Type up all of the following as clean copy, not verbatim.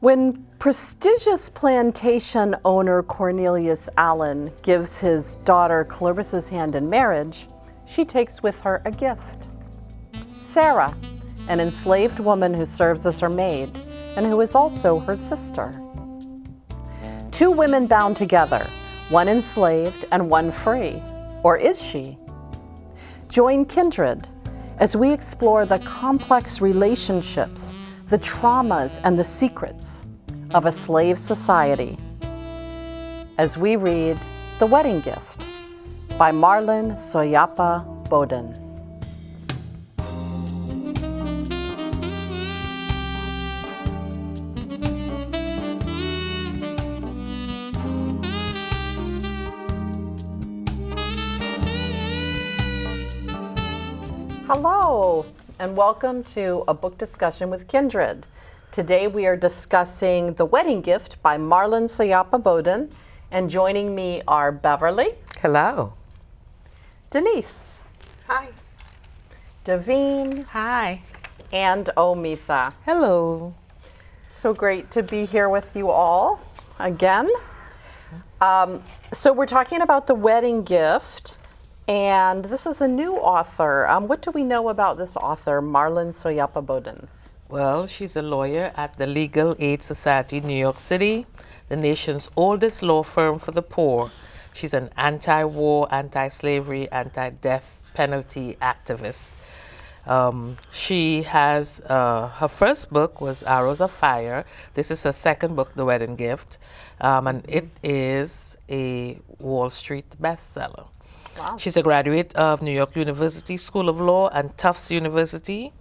When prestigious plantation owner Cornelius Allen gives his daughter Clarissa's hand in marriage, she takes with her a gift. Sarah, an enslaved woman who serves as her maid and who is also her sister. Two women bound together, one enslaved and one free. Or is she? Join Kindred as we explore the complex relationships, the traumas, and the secrets of a slave society as we read The Wedding Gift by Marlen Suyapa Bodden. Hello, and welcome to a book discussion with Kindred. Today we are discussing The Wedding Gift by Marlen Suyapa Bodden, and joining me are Beverly. Hello. Denise. Hi. Davine. Hi. And Ometha. Hello. So great to be here with you all again. So we're talking about The Wedding Gift. And this is a new author. What do we know about this author, Marlen Suyapa Bodden? Well, she's a lawyer at the Legal Aid Society in New York City, the nation's oldest law firm for the poor. She's an anti-war, anti-slavery, anti-death penalty activist. She has, her first book was Arrows of Fire. This is her second book, The Wedding Gift, and it is a Wall Street bestseller. Wow. She's a graduate of New York University School of Law and Tufts University.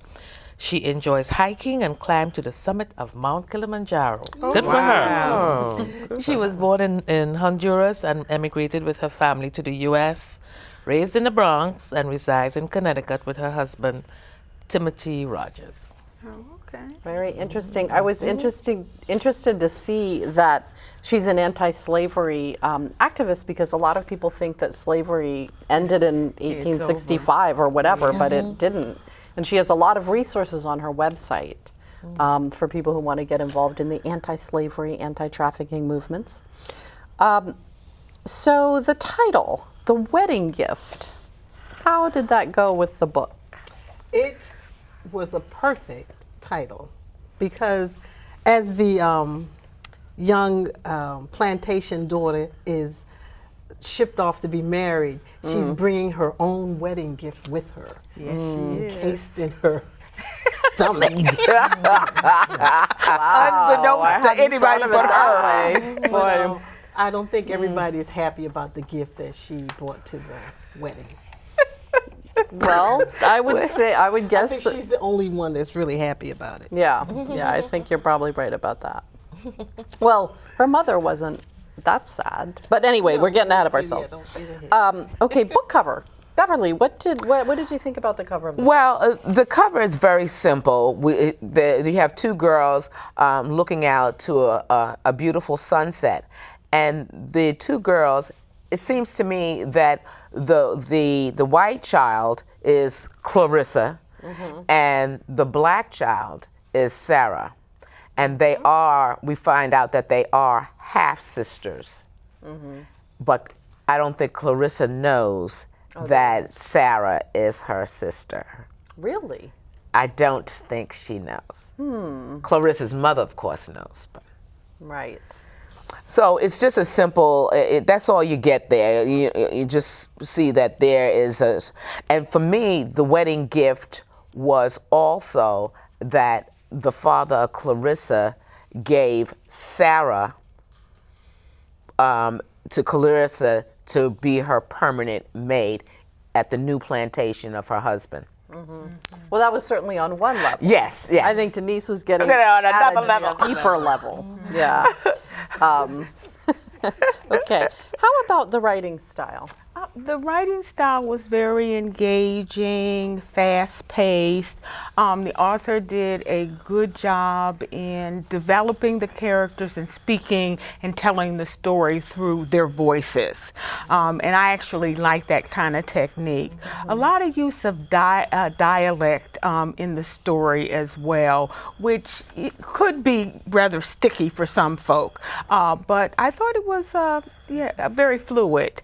She enjoys hiking and climbed to the summit of Mount Kilimanjaro. Oh, Good for wow. her. She was born in Honduras and emigrated with her family to the U.S., raised in the Bronx, and resides in Connecticut with her husband, Timothy Rogers. Oh, okay. Very interesting. I was interested to see that she's an anti-slavery activist, because a lot of people think that slavery ended in 1865 or whatever, but it didn't. And she has a lot of resources on her website for people who want to get involved in the anti-slavery, anti-trafficking movements. So the title, The Wedding Gift, how did that go with the book? It was a perfect title because as the young plantation daughter is shipped off to be married, she's bringing her own wedding gift with her. Yes, she is. Encased in her stomach. Unbeknownst to anybody but her. But, I don't think everybody is happy about the gift that she brought to the wedding. Well, I would guess I think she's the only one that's really happy about it. Yeah, I think you're probably right about that. Well, her mother wasn't that sad. But anyway, we're getting ahead of ourselves. Okay, book cover. Beverly, what did you think about the cover of the book? Well, the cover is very simple. You have two girls looking out to a beautiful sunset. And the two girls, it seems to me that the white child is Clarissa, and the black child is Sarah. And we find out that they are half sisters. But I don't think Clarissa knows that Sarah is her sister. Really? I don't think she knows. Clarissa's mother, of course, knows. But. Right. So it's just a simple, that's all you get there. You just see that there is and for me, the wedding gift was also that the father of Clarissa gave Sarah to Clarissa to be her permanent maid at the new plantation of her husband. Well, that was certainly on one level. Yes. I think Denise was getting on at another level. deeper level. Yeah. Okay. How about the writing style? The writing style was very engaging, fast-paced. The author did a good job in developing the characters and speaking and telling the story through their voices. And I actually like that kind of technique. A lot of use of dialect in the story as well, which could be rather sticky for some folk. But I thought it was very fluid.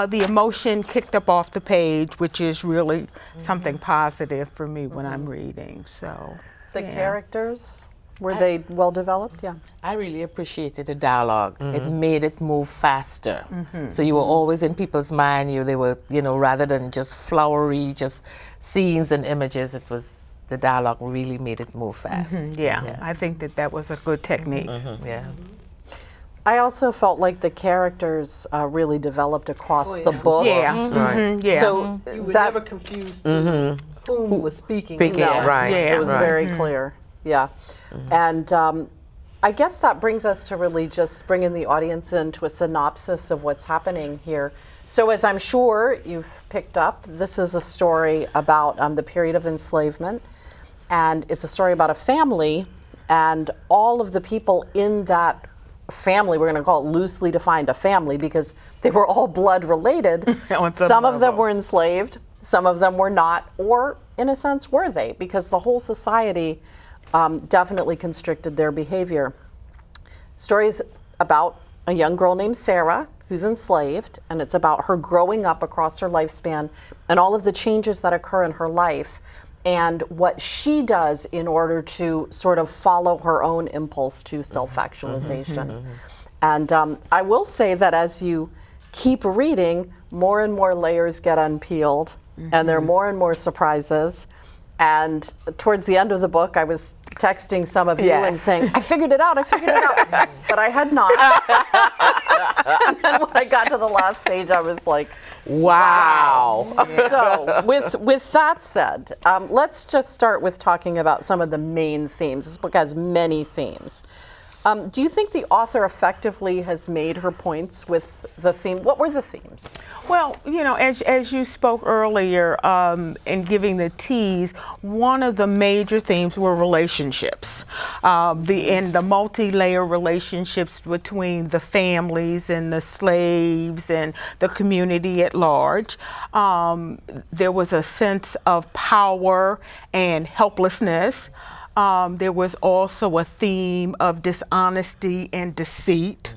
The emotion kicked up off the page, which is really something positive for me when I'm reading. So The characters, were they well developed? Yeah. I really appreciated the dialogue. It made it move faster. So you were always in people's mind. They were, rather than just flowery, just scenes and images, it was the dialogue really made it move fast. Yeah, I think that was a good technique. Yeah. I also felt like the characters really developed across the book. Yeah. Right. Yeah. So You were that never confused to whom was speaking. Speaking, No. right. Yeah. it was very clear. Yeah. And I guess that brings us to really just bringing the audience into a synopsis of what's happening here. So as I'm sure you've picked up, this is a story about the period of enslavement. And it's a story about a family, and all of the people in that family, we're going to call it loosely defined a family because they were all blood related. On some Some of them level. were enslaved, some of them were not, or in a sense were they, because the whole society definitely constricted their behavior. Stories about a young girl named Sarah who's enslaved, and it's about her growing up across her lifespan and all of the changes that occur in her life and what she does in order to sort of follow her own impulse to self-actualization. And I will say that as you keep reading, more and more layers get unpeeled, and there are more and more surprises. And towards the end of the book, I was texting some of you and saying, I figured it out, but I had not. And then when I got to the last page, I was like, Wow. so with that said, let's just start with talking about some of the main themes. This book has many themes. Do you think the author effectively has made her points with the theme? What were the themes? Well, as you spoke earlier in giving the tease, one of the major themes were relationships, the multi-layer relationships between the families and the slaves and the community at large. There was a sense of power and helplessness. There was also a theme of dishonesty and deceit.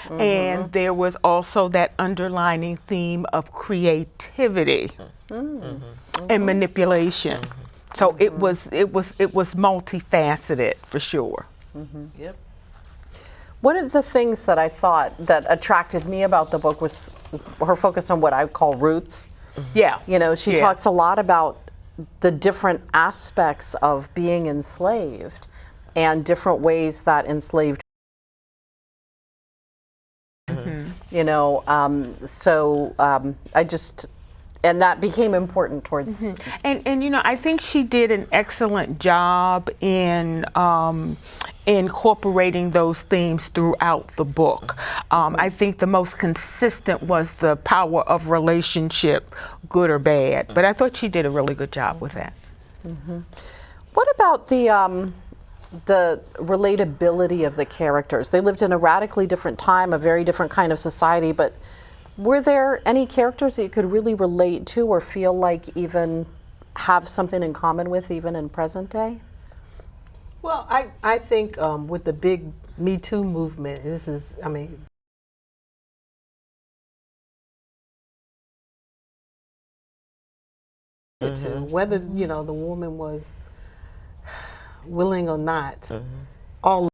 And there was also that underlining theme of creativity and manipulation. So it was multifaceted for sure. Yep. One of the things that I thought that attracted me about the book was her focus on what I call roots. Yeah. She talks a lot about the different aspects of being enslaved and different ways that enslaved and that became important towards And I think she did an excellent job in incorporating those themes throughout the book. I think the most consistent was the power of relationship, good or bad. But I thought she did a really good job with that. What about the relatability of the characters? They lived in a radically different time, a very different kind of society, but were there any characters that you could really relate to or feel like even have something in common with even in present day? Well, I think with the big Me Too movement, whether the woman was willing or not, all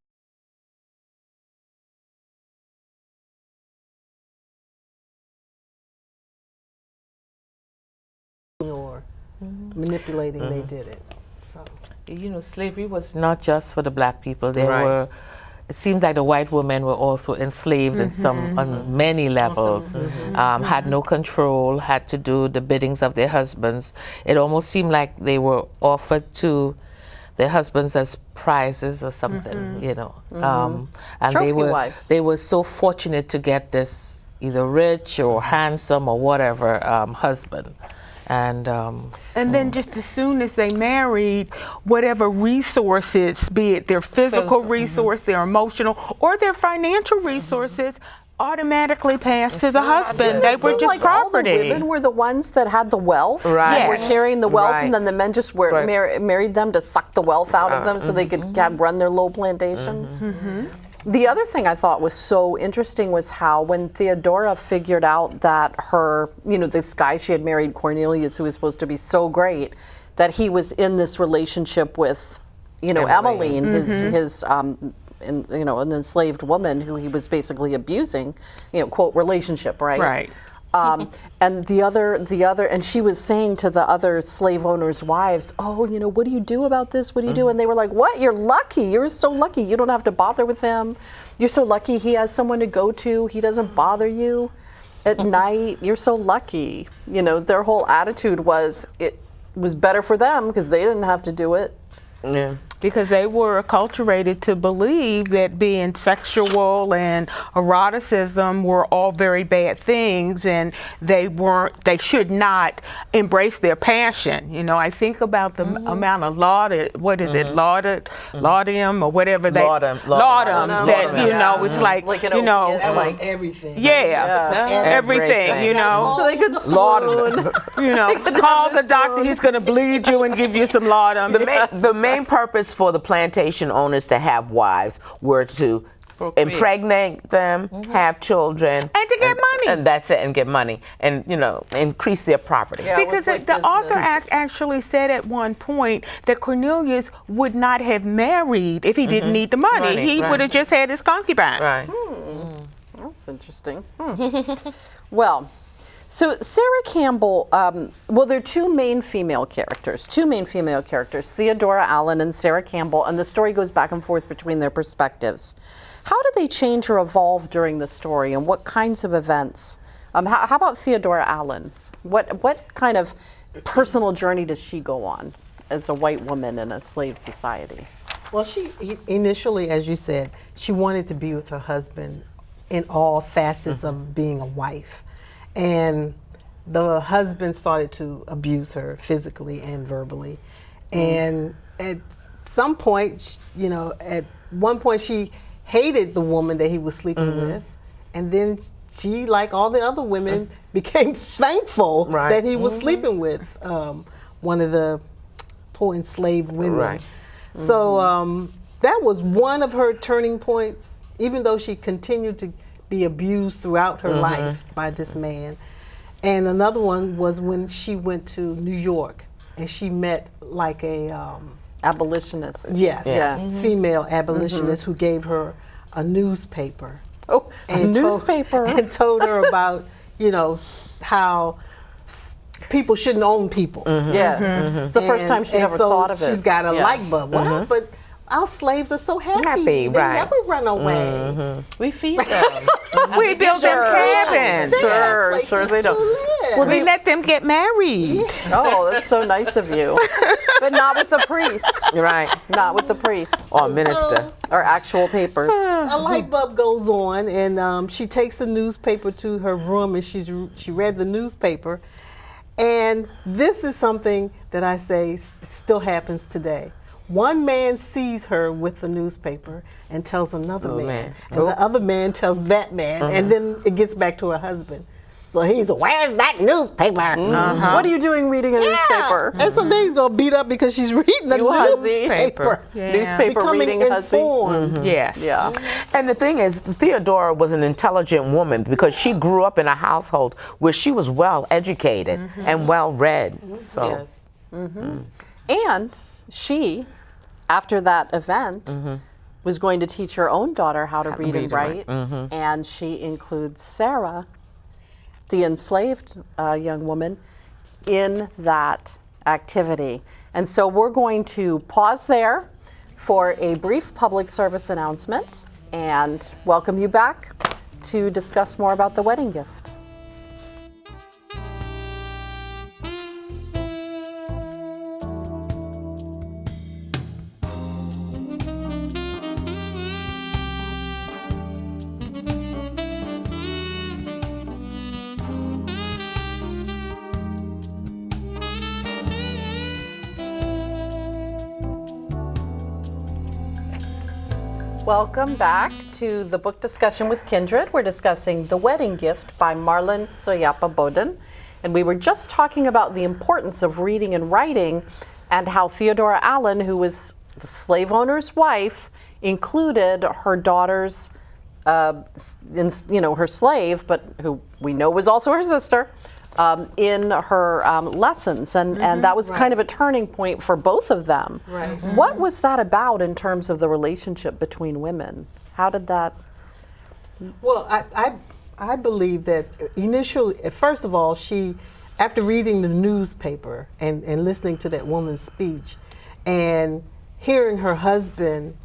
or manipulating, they did it. So. Slavery was not just for the black people. Right. It seems like the white women were also enslaved on many levels, had no control, had to do the biddings of their husbands. It almost seemed like they were offered to their husbands as prizes or something, and Trophy wives. they were so fortunate to get this, either rich or handsome or whatever husband. And then just as soon as they married, whatever resources, be it their physical resource, their emotional, or their financial resources, automatically passed to the husband. They were just like property. All the women were the ones that had the wealth, Right. and were Yes. carrying the wealth, Right. and then the men just were married them to suck the wealth out of them, so they could run their little plantations. The other thing I thought was so interesting was how when Theodora figured out that her, this guy she had married, Cornelius, who was supposed to be so great, that he was in this relationship with, Emmeline, his an enslaved woman who he was basically abusing, quote, relationship, right? Right. And the other, and she was saying to the other slave owners' wives, oh, what do you do about this? What do you do? And they were like, what? You're lucky. You're so lucky. You don't have to bother with him. You're so lucky he has someone to go to. He doesn't bother you at night. You're so lucky. Their whole attitude was it was better for them because they didn't have to do it. Yeah. Because they were acculturated to believe that being sexual and eroticism were all very bad things, and they should not embrace their passion. I think about the amount of laudium or whatever Laudum. that it's like I like everything. everything. So they could swoon. Call the doctor. He's going to bleed you and give you some laudum. The main purpose for the plantation owners to have wives were to impregnate them, have children, and to get money. And that's it, and get money, and increase their property. Yeah, it Because was like the business. author actually said at one point that Cornelius would not have married if he didn't need the money. He would have just had his concubine. Right. That's interesting. Well, so Sarah Campbell, there are two main female characters, Theodora Allen and Sarah Campbell, and the story goes back and forth between their perspectives. How do they change or evolve during the story, and what kinds of events? How about Theodora Allen? What kind of personal journey does she go on as a white woman in a slave society? Well, she initially, as you said, she wanted to be with her husband in all facets of being a wife. And the husband started to abuse her physically and verbally. And at some point, at one point she hated the woman that he was sleeping with. And then she, like all the other women, became thankful that he was sleeping with one of the poor enslaved women. Right. So that was one of her turning points, even though she continued to be abused throughout her life by this man. And another one was when she went to New York and she met like a Abolitionist. yes, Yeah. female abolitionist who gave her a newspaper. Oh, a newspaper. And told her about, how people shouldn't own people. Yeah. It's the first time she ever thought of it. She's got a light bulb. Well, but our slaves are so happy. They never run away. we feed them. We build them cabins. Sure they don't. Well, we let them get married. Oh, that's so nice of you. But not with the priest. Right. Not with the priest. Or minister. Or actual papers. A light bulb goes on, and she takes the newspaper to her room, and she read the newspaper. And this is something that I say still happens today. One man sees her with the newspaper and tells another man. And the other man tells that man, and then it gets back to her husband. So he's, where's that newspaper? What are you doing reading a newspaper? And so then he's going to beat up because she's reading the You hussy. newspaper. Newspaper Becoming reading hussy. informed. Yes. Yeah. And the thing is, Theodora was an intelligent woman because she grew up in a household where she was well educated and well read. So. Yes. And she, after that event, was going to teach her own daughter how to read and write. And she includes Sarah, the enslaved young woman, in that activity. And so we're going to pause there for a brief public service announcement and welcome you back to discuss more about the wedding gift. Welcome back to the book discussion with Kindred. We're discussing The Wedding Gift by Marlen Suyapa Bodden. And we were just talking about the importance of reading and writing and how Theodora Allen, who was the slave owner's wife, included her daughter's, her slave, but who we know was also her sister, in her lessons, and that was kind of a turning point for both of them. Right. What was that about in terms of the relationship between women? How did that? Well, I believe that initially, first of all, she, after reading the newspaper and listening to that woman's speech and hearing her husband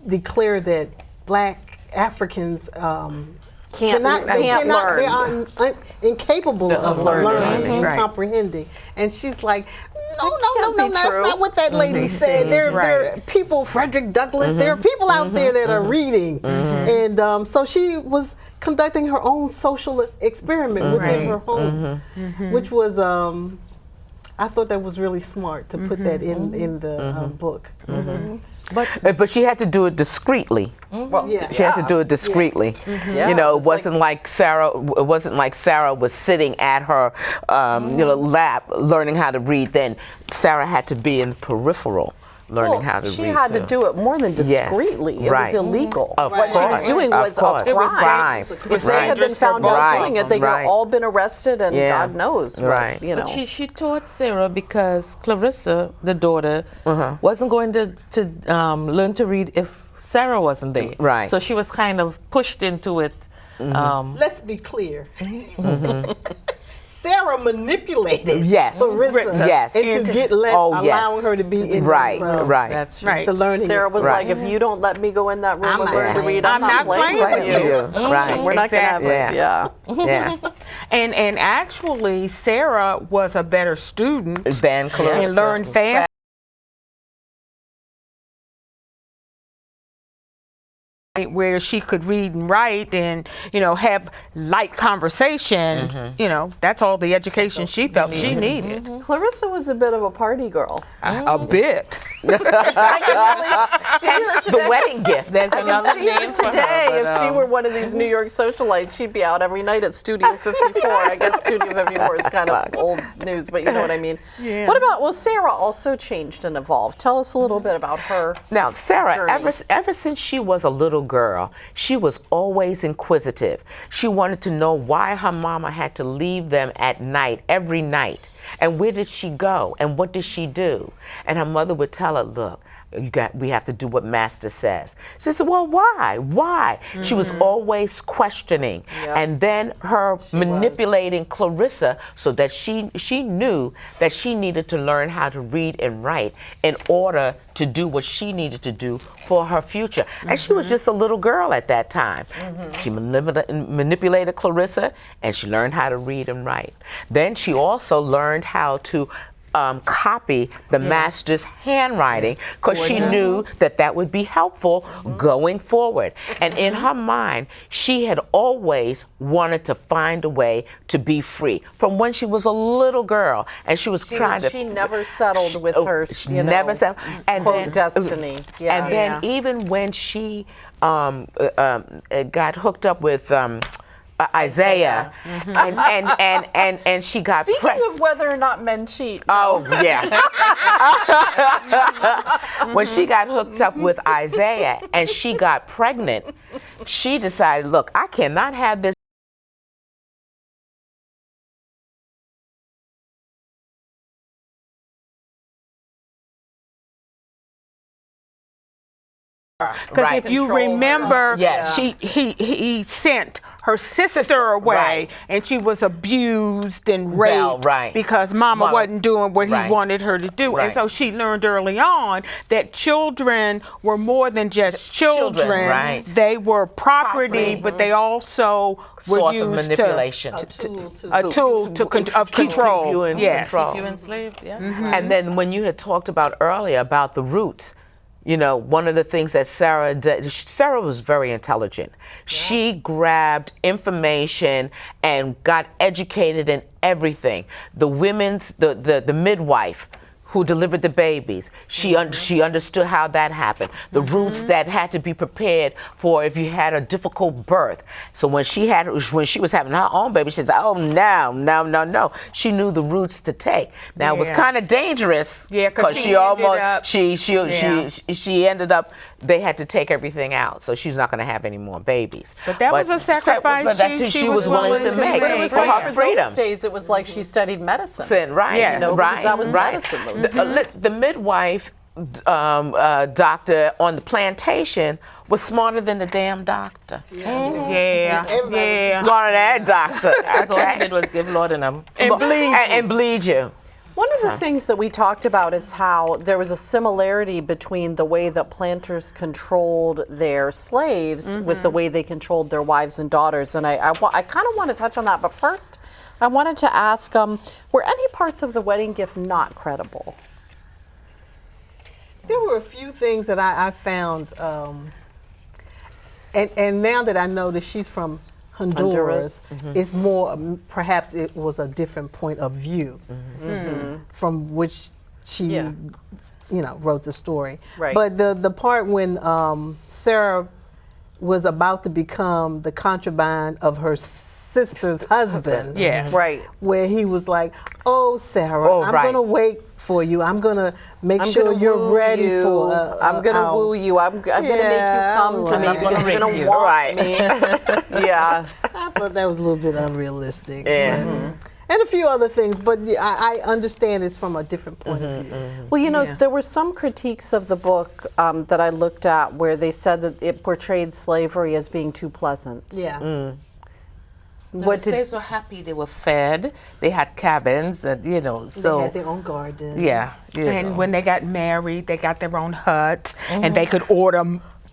declare that black Africans Can't learn. they are incapable of learning and Right. comprehending. And she's like, no, can't be that's true. not what that lady said. There are people, Frederick Douglass, there are people out there that are reading. And so she was conducting her own social experiment within her home, which was, I thought that was really smart to put that in the book. But she had to do it discreetly. Well, She had to do it discreetly. You know, it wasn't like Sarah. It wasn't like Sarah was sitting at her, lap, learning how to read. Then Sarah had to be in peripheral, learning how to read. She had to too. do it more than Yes, discreetly. It right. was illegal. Of What she was course, doing of was course. a It was crime. crime. If they had been found out doing it, they could have Right. all been arrested, and Yeah. God knows what, Right. you know. But she taught Sarah because Clarissa, the daughter, wasn't going to learn to read if Sarah wasn't there. Right. So she was kind of pushed into it. Let's be clear. Sarah manipulated Yes. Clarissa Yes. into allowing her to be in Right. those, Right. That's Right. the learning. Sarah was Right. like, if you don't let me go in that room I'm and not learn to playing. read, I'm not playing playing with you. Right. We're not going to have Exactly. it. Yeah. Yeah. And actually, Sarah was a better student Then Clarissa. and learned fast. Where she could read and write and have light conversation, that's all the education she felt she needed. Clarissa was a bit of a party girl. A bit. I can really see her Hence the today. wedding gift. There's I can another see her name for today. her. If she were one of these New York socialites, she'd be out every night at Studio 54. I guess Studio 54 is kind of old news, but you know what I mean. Yeah. What about, Sarah also changed and evolved. Tell us a little bit about her. Now, Sarah, journey. ever since she was a little girl, she was always inquisitive. She wanted to know why her mama had to leave them at night, every night. And where did she go? And what did she do? And her mother would tell her, look, we have to do what master says. She said, well, why? Why? She was always questioning. Yep. And then her manipulating Clarissa so that she knew that she needed to learn how to read and write in order to do what she needed to do for her future. And she was just a little girl at that time. She manipulated Clarissa, and she learned how to read and write. Then she also learned how to copy the master's handwriting because she knew that would be helpful going forward. And in her mind, she had always wanted to find a way to be free from when she was a little girl, and she was trying to. She never settled with her, never settled. And quote, then destiny. Yeah. And then even when she got hooked up with Isaiah, and she got Speaking of whether or not men cheat. Oh, yeah. When she got hooked up with Isaiah and she got pregnant, she decided, look, I cannot have this. Because if you remember, Yes. he sent her sister away, right. and she was abused and raped right. because Mama wasn't doing what he Right. wanted her to do. Right. And so she learned early on that children were more than just children. right. They were property, but they also were Source of used manipulation. A tool a tool of control. Keep you in Yes. control. Keep you enslaved, yes. And then when you had talked about earlier about the roots, one of the things that Sarah did, Sarah was very intelligent. She grabbed information and got educated in everything. The midwife who delivered the babies. She understood how that happened. The roots that had to be prepared for if you had a difficult birth. So when she was having her own baby, she said, "Oh, no." She knew the routes to take. Now it was kind of dangerous. Yeah, because she ended up. They had to take everything out, so she's not going to have any more babies. But that was a sacrifice But that's she was willing to make But it was for like her for freedom. those days, it was like she studied medicine. Right, Yeah. Because right, that was right. medicine. The midwife doctor on the plantation was smarter than the damn doctor. Yeah. Smarter than that doctor. That's all he did was give laudanum. And bleed you. One of the things that we talked about is how there was a similarity between the way that planters controlled their slaves with the way they controlled their wives and daughters. And I kind of want to touch on that. But first, I wanted to ask, were any parts of the wedding gift not credible? There were a few things that I found, and now that I know that she's from Honduras, it's more, perhaps it was a different point of view from which she, wrote the story. Right. But the part when Sarah was about to become the concubine of her sister's husband. Yeah. Right. Where he was like, "Oh, Sarah, I'm right. gonna wait for you. I'm gonna make I'm sure gonna you're woo ready you. for. I'm gonna our-" woo you. I'm gonna make you come to me. I'm gonna You're gonna you. want Right. me. Yeah. I thought that was a little bit unrealistic. Yeah. but- and a few other things, but yeah, I understand it's from a different point of view. Well, there were some critiques of the book that I looked at where they said that it portrayed slavery as being too pleasant. Yeah. The slaves were happy. They were fed. They had cabins, and so They had their own gardens. yeah. And when they got married, they got their own huts, and they could order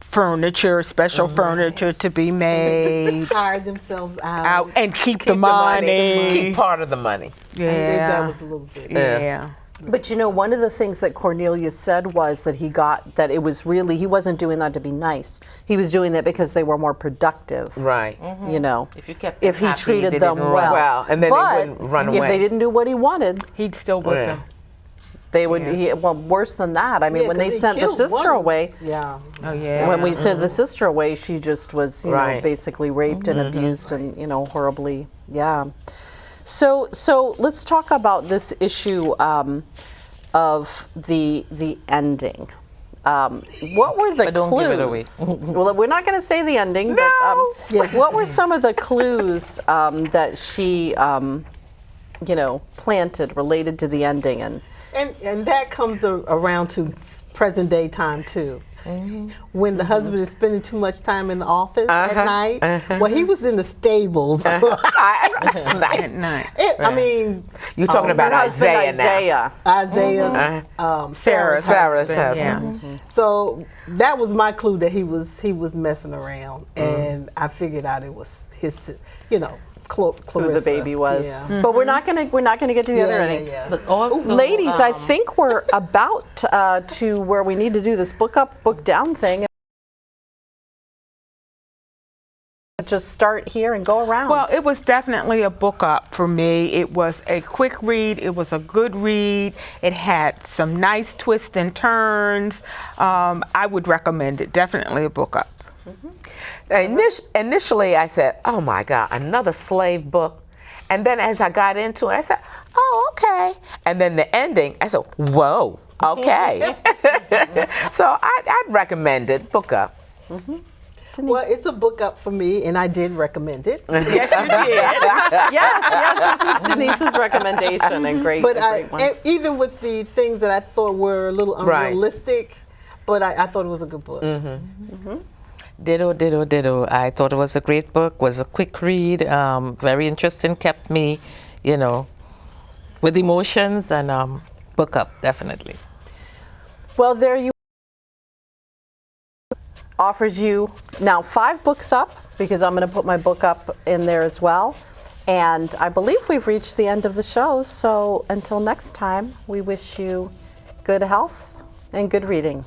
furniture, special furniture to be made. Hire themselves out. Out and keep the money. Keep part of the money. I think that was a little bit. Yeah. But one of the things that Cornelius said was that that it was really, he wasn't doing that to be nice. He was doing that because they were more productive. Right. If you kept them If he happy, treated they them didn't well. run. Well, and then they But wouldn't run if away. they didn't do what he wanted, He'd still work them. they would, worse than that. I mean, Yeah, when they 'cause he sent the killed sister one. away, Yeah. Oh, yeah. when we sent the sister away, she just was, Right. basically raped and abused and, horribly. Yeah. So let's talk about this issue of the ending. What were the But don't give it away. clues? Well, we're not going to say the ending, but what were some of the clues that she, planted related to the ending? And that comes around to present day time too. When the husband is spending too much time in the office at night. Well, he was in the stables. At night. I mean, You're talking about Her husband, Isaiah now. Isaiah's, Sarah's Sarah's husband. husband. So that was my clue that he was messing around, and I figured out it was his, Clarissa. Who the baby was? Yeah. But we're not gonna get to the other ending. Yeah. But also, Ladies, I think we're about to where we need to do this book up, book down thing. Just start here and go around. Well, it was definitely a book up for me. It was a quick read. It was a good read. It had some nice twists and turns. I would recommend it. Definitely a book up. Initially, I said, "Oh my God, another slave book." And then as I got into it, I said, "Oh, okay." And then the ending, I said, "Whoa, okay." So I'd recommend it. Book up. Well, it's a book up for me, and I did recommend it. Yes, you did. yes, this was Denise's recommendation and great. But a great one. even with the things that I thought were a little Right. unrealistic, but I thought it was a good book. Ditto, ditto, ditto. I thought it was a great book. Was a quick read. Very interesting. Kept me, with emotions and book up definitely. Well, there you offers you now 5 books up, because I'm going to put my book up in there as well. And I believe we've reached the end of the show. So until next time, we wish you good health and good reading.